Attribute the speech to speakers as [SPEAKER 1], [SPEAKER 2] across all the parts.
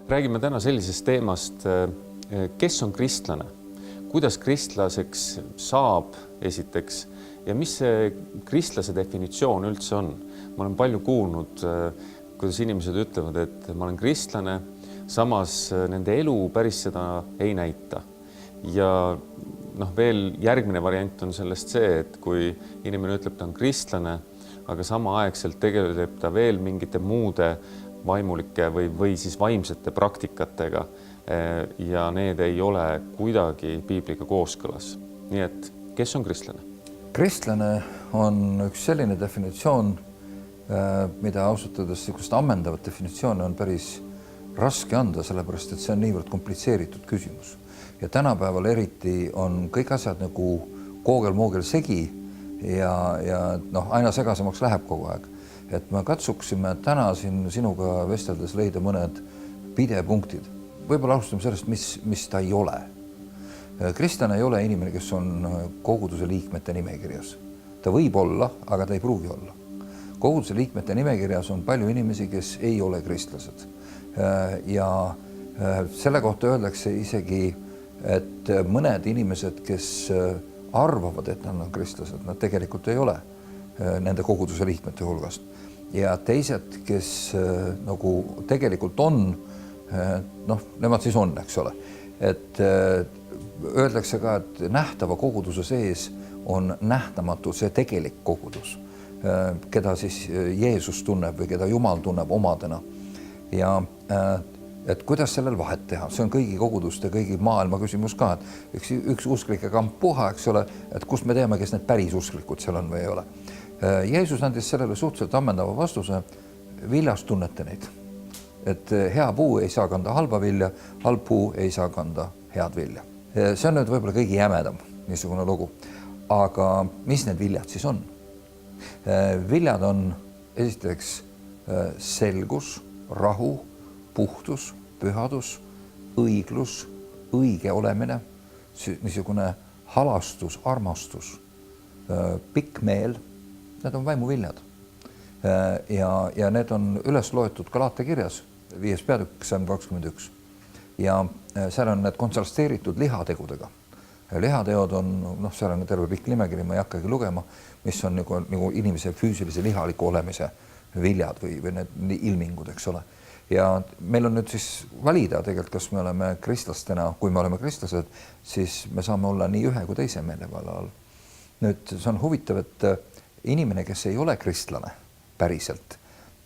[SPEAKER 1] Räägime täna sellisest teemast, kes on kristlane, kuidas kristlaseks saab esiteks ja mis see kristlase definitsioon üldse on. Ma olen palju kuulnud, kuidas inimesed ütlevad, et ma olen kristlane, samas nende elu päris seda ei näita. Ja veel järgmine variant on sellest see, et kui inimene ütleb, ta on kristlane, aga samaaegselt tegeleb ta veel mingite muude vaimulike või siis vaimsete praktikatega ja need ei ole kuidagi piibliga kooskõlas. Nii et kes on kristlane?
[SPEAKER 2] Kristlane on üks selline definitsioon, mida ausutades ammendavat definitsiooni on päris raske anda, sellepärast et see on niivõrd komplitseeritud küsimus. Ja tänapäeval eriti on kõik asjad nagu koogel-moogel segi ja aina segasemaks läheb kogu aeg. Et me katsuksime täna siin sinuga vesteldes leida mõned pidepunktid. Võib-olla alustame sellest, mis ta ei ole. Kristlane ei ole inimene, kes on koguduse liikmete nimekirjas. Ta võib olla, aga ta ei pruugi olla. Koguduse liikmete nimekirjas on palju inimesi, kes ei ole kristlased. Ja selle kohta öeldakse isegi, et mõned inimesed, kes arvavad, et nad on kristlased, nad tegelikult ei ole nende koguduse liikmete hulgast. Ja teised, kes nagu tegelikult on, nemad siis on, eks ole. Et öeldakse ka, et nähtava koguduse sees on nähtamatu see tegelik kogudus, keda siis Jeesus tunneb või keda Jumal tunneb omadena. Ja et kuidas sellel vahet teha, see on kõigi koguduste, kõigi maailma küsimus ka, et üks usklike kamp puha, eks ole, et kust me teame, kes need päris usklikud seal on või ei ole. Jeesus andis sellele suhteliselt ammendava vastuse, viljast tunnete neid. Et hea puu ei saa kanda halba vilja, halb puu ei saa kanda head vilja. See on nüüd võib-olla kõigi jämedam niisugune lugu. Aga mis need viljad siis on? Viljad on esiteks selgus, rahu, puhtus, pühadus, õiglus, õige olemine, niisugune halastus, armastus, pikk meel. Need on vaimuviljad ja need on üles loetud Galaate kirjas 5. peatükk 21. Ja seal on need kontrasteeritud lihategudega. Lihateod on, seal on terve pikk nimekiri, ma ei hakkagi lugema, mis on nagu inimese füüsilise lihaliku olemise viljad või need ilmingud, eks ole. Ja meil on nüüd siis valida tegelikult, kas me oleme kristlastena, kui me oleme kristlased, siis me saame olla nii ühe kui teise meelevalla all. Nüüd see on huvitav, et inimene, kes ei ole kristlane päriselt,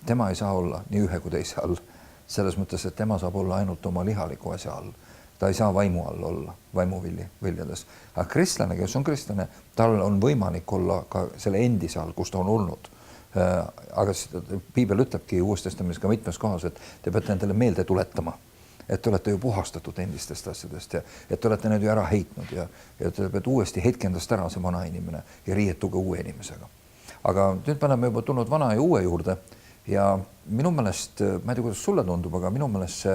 [SPEAKER 2] tema ei saa olla nii ühe kui teise all. Selles mõttes, et tema saab olla ainult oma lihaliku asja all. Ta ei saa vaimu all olla, vaimuviljades. Aga kristlane, kes on kristlane, tal on võimalik olla ka selle endise all, kus ta on olnud. Aga Piibel ütlebki Uues Testamendis ka mitmes kohas, et te peate endale meelde tuletama, et te olete ju puhastatud endistest asjadest ja et te olete need ju ära heitnud ja te peate uuesti hetkendast ära see vana inimene ja riietuge uue inimesega. Aga nüüd me oleme juba tulnud vana ja uue juurde ja minu meelest, ma ei tea, kuidas sulle tundub, aga minu meelest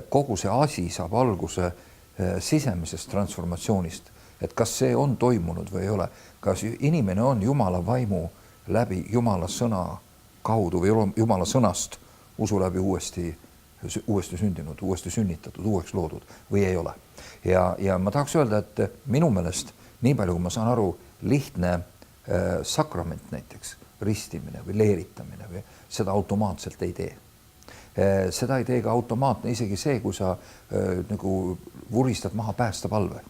[SPEAKER 2] kogu see asi saab alguse sisemisest transformatsioonist, et kas see on toimunud või ei ole, kas inimene on Jumala vaimu läbi Jumala sõna kaudu või Jumala sõnast usu läbi uuesti sündinud, uuesti sünnitatud, uueks loodud või ei ole. Ja ma tahaks öelda, et minu meelest, nii palju kui ma saan aru, lihtne sakrament näiteks, ristimine või leeritamine või seda automaatselt ei tee. Seda ei tee ka automaatne isegi see, kui sa nagu vuristad maha päästapalve,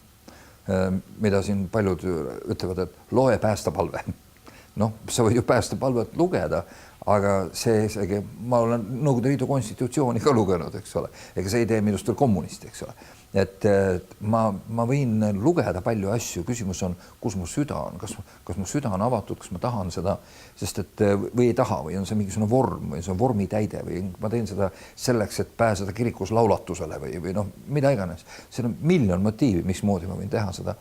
[SPEAKER 2] mida siin paljud ütlevad, et loe päästapalve. Sa võid ju päästapalvet lugeda, aga ma olen Nõukogude Liidu konstitutsiooni ka lugenud, eks ole. Ega see ei tee minust veel kommunisti, eks ole. Et ma võin lugeda palju asju, küsimus on, kus mu süda on, kas mu süda on avatud, kas ma tahan seda, sest et või ei taha või on see mingisugune vorm või see on vormitäide või ma teen seda selleks, et pääseda kirikus laulatusele või mida iganes. See on miljon motiivi, mismoodi ma võin teha seda.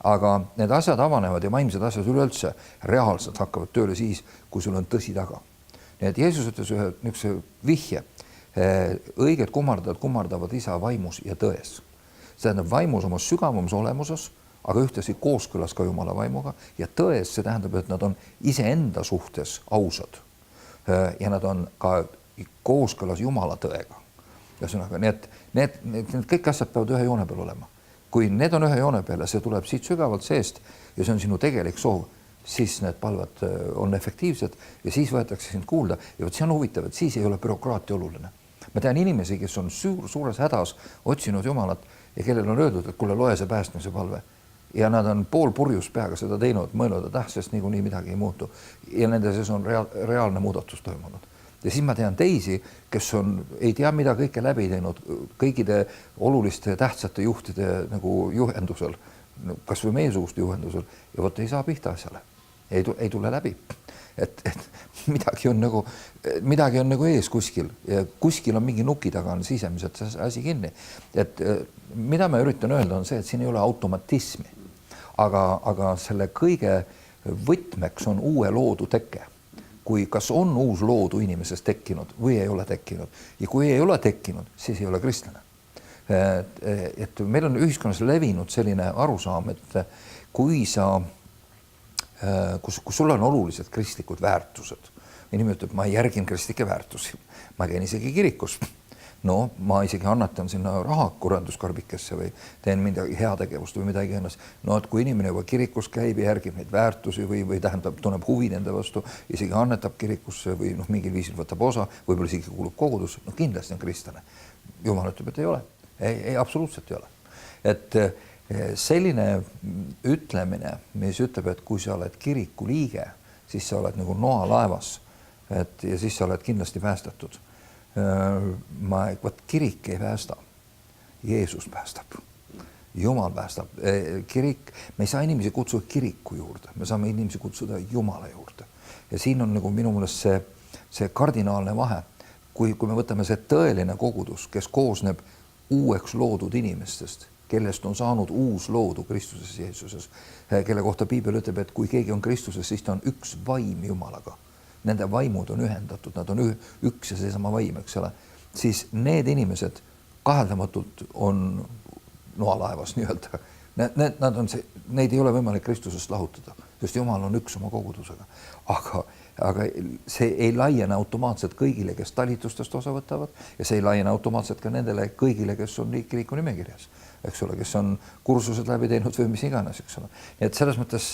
[SPEAKER 2] Aga need asjad avanevad ja vaimsed asjad üleüldse reaalselt hakkavad tööle siis, kui sul on tõsi taga. Nii et Jeesus ütles ühe niisuguse vihje, õiged kummardavad isa vaimus ja tões. See tähendab vaimus oma sügavamas olemuses, aga ühtesi kooskõlas ka Jumala vaimuga ja tões see tähendab, et nad on iseenda suhtes ausad ja nad on ka kooskõlas Jumala tõega. Ühesõnaga, nii et need kõik asjad peavad ühe joone peal olema. Kui need on ühe joone peal ja see tuleb siit sügavalt seest ja see on sinu tegelik soov, siis need palved on efektiivsed ja siis võetakse sind kuulda ja vot see on huvitav, et siis ei ole bürokraatia oluline. Ma tean inimesi, kes on suures hädas otsinud Jumalat ja kellel on öeldud, et kuule, loe see päästmise palve. Ja nad on pool purjus peaga seda teinud, mõelnud, et sest niikuinii midagi ei muutu. Ja nende sees on reaalne muudatus toimunud. Ja siis ma tean teisi, kes ei tea mida kõike läbi teinud kõikide oluliste tähtsate juhtide nagu juhendusel, kas või meiesuguste juhendusel ja vot ei saa pihta asjale. Ei tule läbi. Et midagi on nagu ees kuskil ja kuskil on mingi nuki taga on sisemiselt see asi kinni. Et mida ma üritan öelda on see, et siin ei ole automatismi, aga selle kõige võtmeks on uue loodu teke. Kui kas on uus loodu inimesest tekkinud või ei ole tekkinud ja kui ei ole tekkinud, siis ei ole kristlane. Et meil on ühiskonnas levinud selline arusaam, et kui sul on olulised kristlikud väärtused, inimene ütleb, ma järgin kristlikke väärtusi, ma käin isegi kirikus, no ma isegi annatan sinna raha kurranduskarbikesse või teen midagi heategevust või midagi ennast. No et kui inimene juba kirikus käib ja järgib neid väärtusi või tähendab, tunneb huvi nende vastu, isegi annetab kirikusse või mingil viisil võtab osa, võib-olla isegi kuulub kogudus, kindlasti on kristlane. Jumal ütleb, et ei ole. Ei, absoluutselt ei ole. Et selline ütlemine, mis ütleb, et kui sa oled kiriku liige, siis sa oled nagu noalaevas ja siis sa oled kindlasti päästetud. Kirik ei päästa, Jeesus päästab, Jumal päästab. Kirik, me ei saa inimesi kutsuda kiriku juurde, me saame inimesi kutsuda Jumala juurde. Ja siin on nagu minu mõelest see kardinaalne vahe, kui me võtame see tõeline kogudus, kes koosneb uueks loodud inimestest, kellest on saanud uus loodu Kristuses Jeesuses, kelle kohta Piibel ütleb, et kui keegi on Kristuses, siis ta on üks vaim Jumalaga. Nende vaimud on ühendatud, nad on üks ja seesama vaim, eks ole. Siis need inimesed kaheldamatult on noalaevas nii-öelda. Neid ei ole võimalik Kristusest lahutada, sest Jumal on üks oma kogudusega. Aga see ei laiene automaatselt kõigile, kes talitustest osa võtavad ja see ei laiene automaatselt ka nendele kõigile, kes on kiriku nimekirjas, eks ole, kes on kursused läbi teinud või mis iganes, eks ole. Nii et selles mõttes,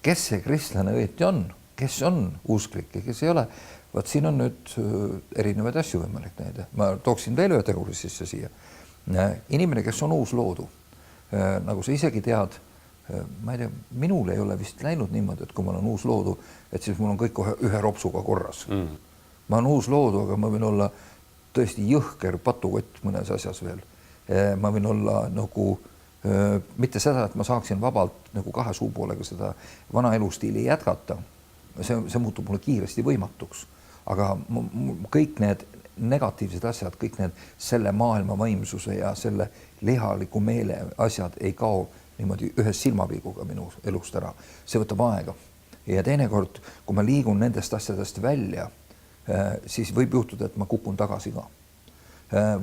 [SPEAKER 2] kes see kristlane õieti on, kes on usklik ja kes ei ole, vaat siin on nüüd erinevaid asju võimalik näida. Ma tooksin veel ühe teguri sisse siia. Inimene, kes on uus loodu, nagu sa isegi tead, ma ei tea, minul ei ole vist läinud niimoodi, et kui ma olen uus loodu, et siis mul on kõik ühe ropsuga korras. Ma olen uus loodu, aga ma võin olla tõesti jõhker patukott mõnes asjas veel. Ma võin olla nagu mitte seda, et ma saaksin vabalt nagu kahe suupoolega seda vana elustiili jätkata. See muutub mulle kiiresti võimatuks, aga kõik need negatiivsed asjad, kõik need selle maailma vaimsuse ja selle lihaliku meele asjad ei kao niimoodi ühe silmapilguga minu elust ära. See võtab aega. Ja teinekord, kui ma liigun nendest asjadest välja, siis võib juhtuda, et ma kukun tagasi ka.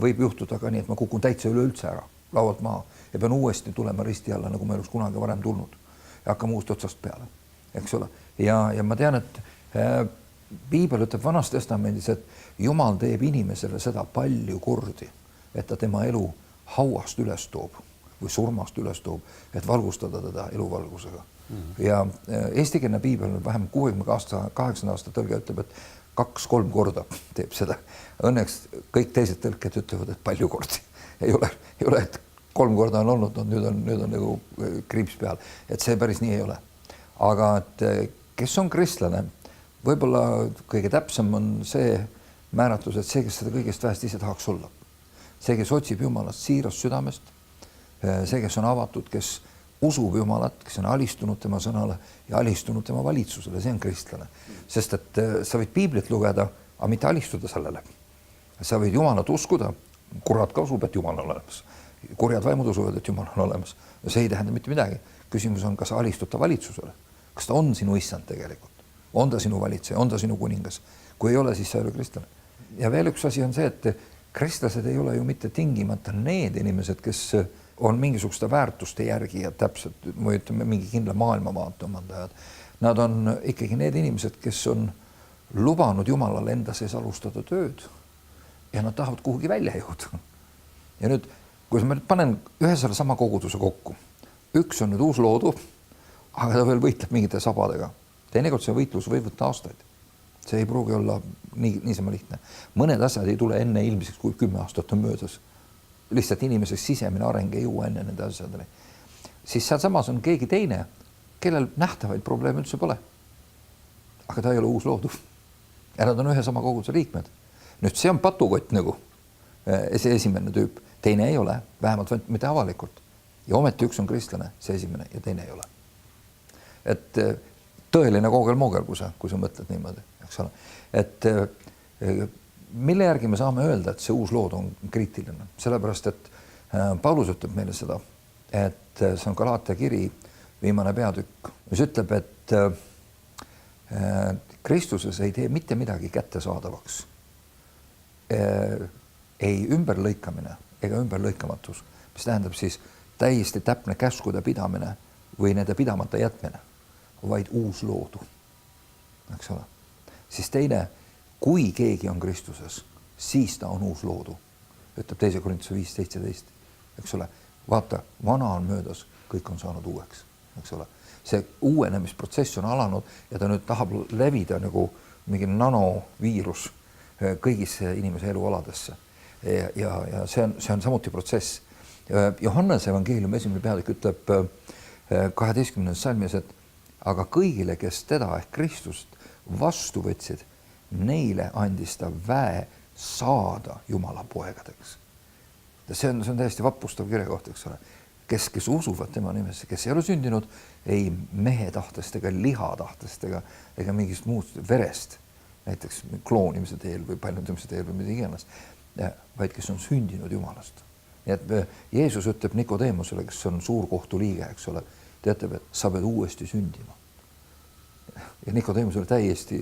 [SPEAKER 2] Võib juhtuda ka nii, et ma kukun täitsa üleüldse ära, laualt maha ja pean uuesti tulema risti alla, nagu ma elus kunagi varem tulnud ja hakkama uuest otsast peale, eks ole. Ja ma tean, et Piibel ütleb Vanas Testamendis, et Jumal teeb inimesele seda palju kordi, et ta tema elu hauast üles toob või surmast üles toob, et valgustada teda eluvalgusega. Ja eestikeelne Piibel vähem 68 aasta tõlge ütleb, et 2-3 korda teeb seda. Õnneks kõik teised tõlked ütlevad, et palju kordi. Ei ole, et 3 korda on olnud, nüüd on nagu kriips peal, et see päris nii ei ole. Aga et kes on kristlane, võib-olla kõige täpsem on see määratlus, et see, kes seda kõigest vähest ise tahaks olla. See, kes otsib Jumalast siirast südamest, see, kes on avatud, kes usub Jumalat, kes on alistunud tema sõnale ja alistunud tema valitsusele, see on kristlane. Sest et sa võid Piiblit lugeda, aga mitte alistuda sellele. Sa võid Jumalat uskuda, kurat ka usub, et Jumal on olemas. Kurjad vaimud usuvad, et Jumal on olemas. See ei tähenda mitte midagi. Küsimus on, kas sa alistud ta valitsusele. Kas ta on sinu issand tegelikult? On ta sinu valitseja? On ta sinu kuningas? Kui ei ole, siis sa ei ole kristlane. Ja veel üks asi on see, et kristlased ei ole ju mitte tingimata need inimesed, kes on mingisuguste väärtuste järgi ja täpselt, või ütleme, mingi kindla maailmavaate omandajad. Nad on ikkagi need inimesed, kes on lubanud Jumalale enda sees alustada tööd ja nad tahavad kuhugi välja jõuda. Ja nüüd, kui ma nüüd panen ühe selle sama koguduse kokku, üks on nüüd uus loodu, aga ta veel võitleb mingite sabadega. Teinekord see võitlus võib võtta aastaid. See ei pruugi olla niisama lihtne. Mõned asjad ei tule enne ilmseks, kui 10 aastat on möödas. Lihtsalt inimese sisemine areng ei jõua enne nende asjadele. Siis seal samas on keegi teine, kellel nähtavaid probleeme üldse pole. Aga ta ei ole uus loodu. Ja nad on ühe sama koguduse liikmed. Nüüd see on patukott nagu see esimene tüüp. Teine ei ole, vähemalt mitte avalikult. Ja ometi üks on kristlane, see esimene ja teine ei ole. Et tõeline koogel-moogel, kui sa mõtled niimoodi, eks ole. Et mille järgi me saame öelda, et see uus lood on kriitiline? Sellepärast, et Paulus ütleb meile seda, et see on Galaatia kiri, viimane peatükk, mis ütleb, et Kristuses ei tee mitte midagi kättesaadavaks. Ei ümberlõikamine ega ümberlõikamatus, mis tähendab siis täiesti täpne käskude pidamine või nende pidamata jätmine, vaid uus loodu. Eks ole? Siis teine, kui keegi on Kristuses, siis ta on uus loodu. Ütleb 2. Korintuse 5:17. Eks ole? Vaata, vana on möödas, kõik on saanud uueks. Eks ole? See uuenemisprotsess on alanud ja ta nüüd tahab levida nagu mingi nanoviirus kõigisse inimese elualadesse. Ja see on samuti protsess. Johannese evangeeliumi 1. peatükk ütleb 12. salmis, et aga kõigile, kes teda ehk Kristust vastu võtsid, neile andis ta väe saada Jumala poegadeks. See on täiesti vapustav kirjakoht, eks ole. Kes usuvad tema nimesse, kes ei ole sündinud ei mehe tahtest ega liha tahtest ega mingist muust verest, näiteks kloonimise teel või paljundamise teel või mida iganes, vaid kes on sündinud Jumalast. Nii et Jeesus ütleb Nikodeemusele, kes on suur kohtu liige, eks ole, ta ütleb, et sa pead uuesti sündima. Ja Nikodeemus oli täiesti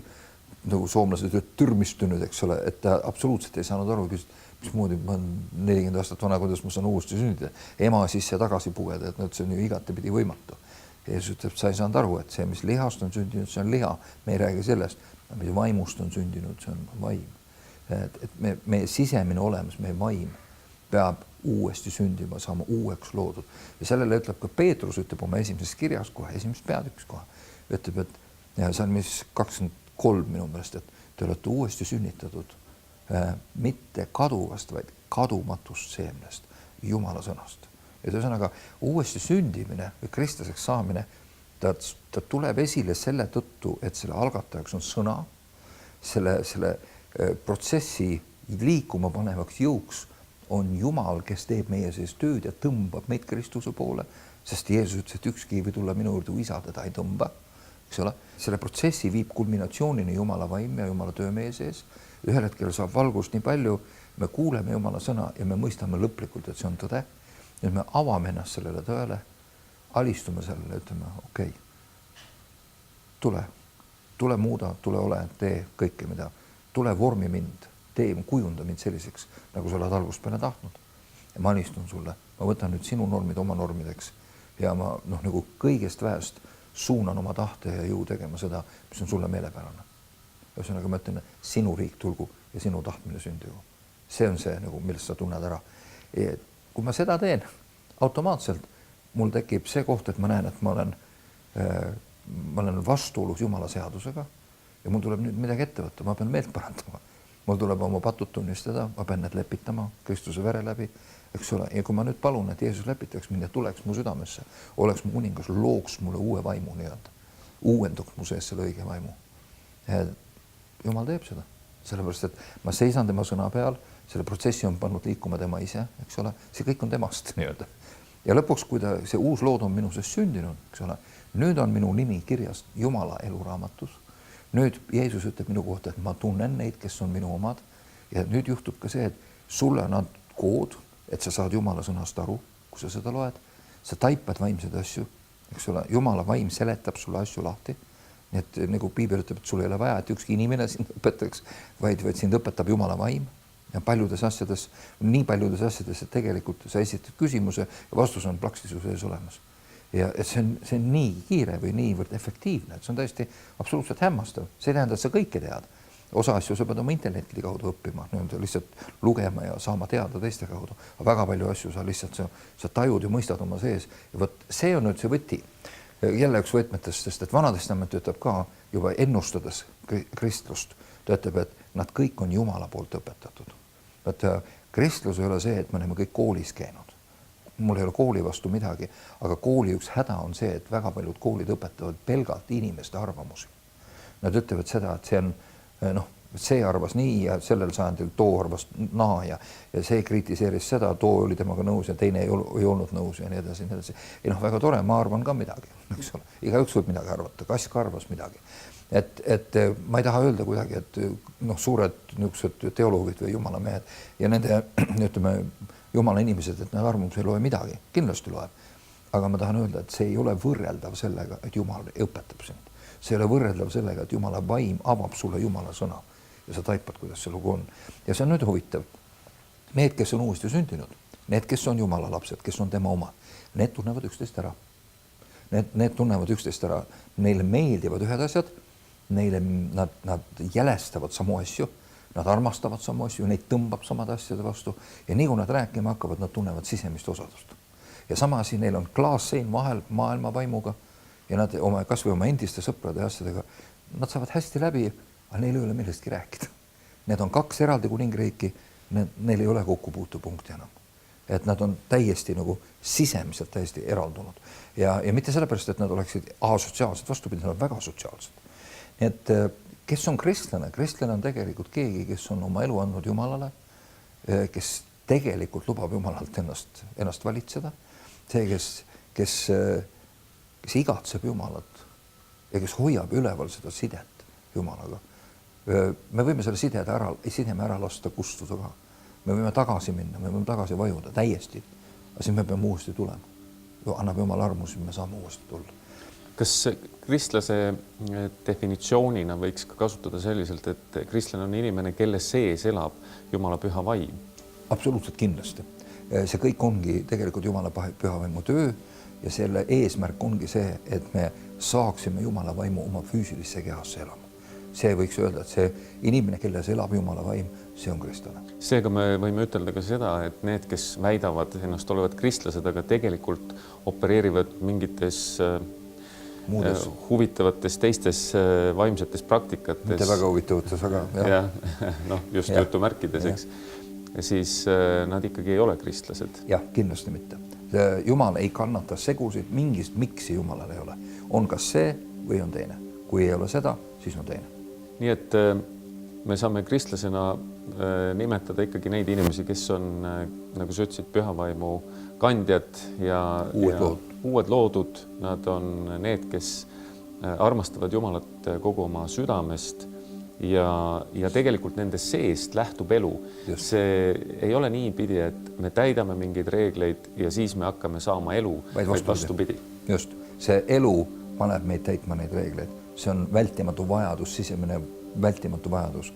[SPEAKER 2] nagu soomlased türmistunud, eks ole, et ta absoluutselt ei saanud aru, mismoodi ma olen 40 aastat vana, kuidas ma saan uuesti sündida, ema sisse tagasi pugeda, et see on ju igatepidi võimatu. Jeesus ütleb, sa ei saanud aru, et see, mis lihast on sündinud, see on liha, me ei räägi sellest, mis vaimust on sündinud, see on vaim. Et meie sisemine olemus, meie vaim peab uuesti sündima, saama uueks loodud. Ja sellele ütleb ka Peetrus, ütleb oma esimeses kirjas kohe, esimeses peatükis kohe, ütleb, et salmis 23 minu meelest, et te olete uuesti sünnitatud mitte kaduvast, vaid kadumatust seemnest, Jumala sõnast. Ja ühesõnaga uuesti sündimine või kristlaseks saamine, ta tuleb esile selle tõttu, et selle algatajaks on sõna, selle protsessi liikuma panevaks jõuks on Jumal, kes teeb meie sees tööd ja tõmbab meid Kristuse poole, sest Jeesus ütles, et ükski ei või tulla minu juurde, kui isa teda ei tõmba. Eks ole? Selle protsessi viib kulminatsioonini Jumala vaim ja Jumala töö meie sees. Ühel hetkel saab valgust nii palju, me kuuleme Jumala sõna ja me mõistame lõplikult, et see on tõde. Nüüd me avame ennast sellele tõele, alistume sellele, ütleme, okei, tule muuda, tule ole, tee kõike, mida, tule vormi mind, kujunda mind selliseks, nagu sa oled algusest peale tahtnud. Ja ma alistun sulle, ma võtan nüüd sinu normid oma normideks ja ma nagu kõigest väest suunan oma tahte ja jõu tegema seda, mis on sulle meelepärane. Ühesõnaga ma ütlen, sinu riik tulgu ja sinu tahtmine sündigu. See on see, nagu, millest sa tunned ära. Kui ma seda teen, automaatselt mul tekib see koht, et ma näen, et ma olen vastuolus Jumala seadusega ja mul tuleb nüüd midagi ette võtta, ma pean meelt parandama. Mul tuleb oma patud tunnistada, ma pean need lepitama Kristuse vere läbi, eks ole. Ja kui ma nüüd palun, et Jeesus lepitaks mind ja tuleks mu südamesse, oleks mu kuningas, looks mulle uue vaimu nii-öelda, uuenduks mu sees selle õige vaimu. Jumal teeb seda, sellepärast, et ma seisan tema sõna peal, selle protsessi on pannud liikuma tema ise, eks ole, see kõik on temast nii-öelda. Ja lõpuks, kui see uus lood on minu sees sündinud, eks ole, nüüd on minu nimi kirjas Jumala eluraamatus. Nüüd Jeesus ütleb minu kohta, et ma tunnen neid, kes on minu omad ja nüüd juhtub ka see, et sulle on antud kood, et sa saad Jumala sõnast aru, kui sa seda loed, sa taipad vaimseid asju, eks ole, Jumala vaim seletab sulle asju lahti. Nii et nagu Piibel ütleb, et sul ei ole vaja, et ükski inimene sind õpetaks, vaid sind õpetab Jumala vaim ja paljudes asjades, nii paljudes asjades, et tegelikult sa esitad küsimuse ja vastus on plaksti su sees olemas. Ja see on nii kiire või niivõrd efektiivne, et see on täiesti absoluutselt hämmastav. See ei tähenda, et sa kõike tead, osa asju sa pead oma interneti kaudu õppima, lihtsalt lugema ja saama teada teiste kaudu, aga väga palju asju sa lihtsalt sa tajud ja mõistad oma sees ja vot see on nüüd see võti. Jälle üks võtmetest, sest et Vana Testament ütleb ka juba ennustades kristlust, ta ütleb, et nad kõik on Jumala poolt õpetatud. Et kristlus ei ole see, et me oleme kõik koolis käinud. Mul ei ole kooli vastu midagi, aga kooli üks häda on see, et väga paljud koolid õpetavad pelgalt inimeste arvamusi. Nad ütlevad seda, et see on, see arvas nii ja sellel sajandil too arvas naa ja see kritiseeris seda, too oli temaga nõus ja teine ei olnud nõus ja nii edasi, nii edasi. Ja väga tore, ma arvan ka midagi, eks ole. Igaüks võib midagi arvata, kass ka arvas midagi. Et ma ei taha öelda kuidagi, et suured niisugused teoloogid või jumala mehed ja nende, ütleme, jumala inimesed, et need arvamused ei loe midagi, kindlasti loeb. Aga ma tahan öelda, et see ei ole võrreldav sellega, et Jumal õpetab sind. See ei ole võrreldav sellega, et Jumala vaim avab sulle Jumala sõna ja sa taipad, kuidas see lugu on. Ja see on nüüd huvitav. Need, kes on uuesti sündinud, need, kes on Jumala lapsed, kes on tema oma, need tunnevad üksteist ära. Need tunnevad üksteist ära. Neile meeldivad ühed asjad, neile nad jälestavad samu asju, nad armastavad samu asju, neid tõmbab samade asjade vastu ja nii kui nad rääkima hakkavad, nad tunnevad sisemist osadust. Ja sama asi, neil on klaassein vahel maailma vaimuga ja nad kas või oma endiste sõprade ja asjadega, nad saavad hästi läbi, aga neil ei ole millestki rääkida. Need on kaks eraldi kuningriiki, neil ei ole kokkupuutepunkti enam. Et nad on täiesti nagu sisemiselt täiesti eraldunud. Ja mitte sellepärast, et nad oleksid asotsiaalsed, vastupidi, nad on väga sotsiaalsed. Nii et kes on kristlane? Kristlane on tegelikult keegi, kes on oma elu andnud Jumalale, kes tegelikult lubab Jumalalt ennast valitseda. See, kes igatseb Jumalat ja kes hoiab üleval seda sidet Jumalaga. Me võime selle sideme ära lasta kustuda ka. Me võime tagasi minna, me võime tagasi vajuda täiesti, aga siis me peame uuesti tulema. Annab Jumal armu, siis me saame uuesti tulla.
[SPEAKER 1] Kas kristlase definitsioonina võiks ka kasutada selliselt, et kristlane on inimene, kelle sees elab Jumala püha vaim?
[SPEAKER 2] Absoluutselt kindlasti. See kõik ongi tegelikult Jumala püha vaimu töö ja selle eesmärk ongi see, et me saaksime Jumala vaimu oma füüsilisse kehasse elama. See võiks öelda, et see inimene, kelles elab Jumala vaim, see on kristlane.
[SPEAKER 1] Seega me võime ütelda ka seda, et need, kes väidavad ennast olevat kristlased, aga tegelikult opereerivad mingites muudes huvitavates teistes vaimsetes praktikates.
[SPEAKER 2] Mitte väga huvitavates, aga
[SPEAKER 1] just jutumärkides, eks. Siis nad ikkagi ei ole kristlased.
[SPEAKER 2] Jah, kindlasti mitte. Jumal ei kannata segusid, mingist miksi Jumalal ei ole. On kas see või on teine. Kui ei ole seda, siis on teine.
[SPEAKER 1] Nii et me saame kristlasena nimetada ikkagi neid inimesi, kes on, nagu sa ütlesid, pühavaimu kandjad ja uued loodud. Nad on need, kes armastavad Jumalat kogu oma südamest ja tegelikult nende seest lähtub elu. Just. See ei ole nii pidi, et me täidame mingeid reegleid ja siis me hakkame saama elu, vaid vastupidi. Just,
[SPEAKER 2] see elu paneb meid täitma neid reegleid. See on vältimatu vajadus, sisemine vältimatu vajadus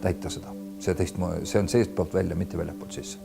[SPEAKER 2] täita seda. See on seest poolt välja, mitte väljapoolt sisse.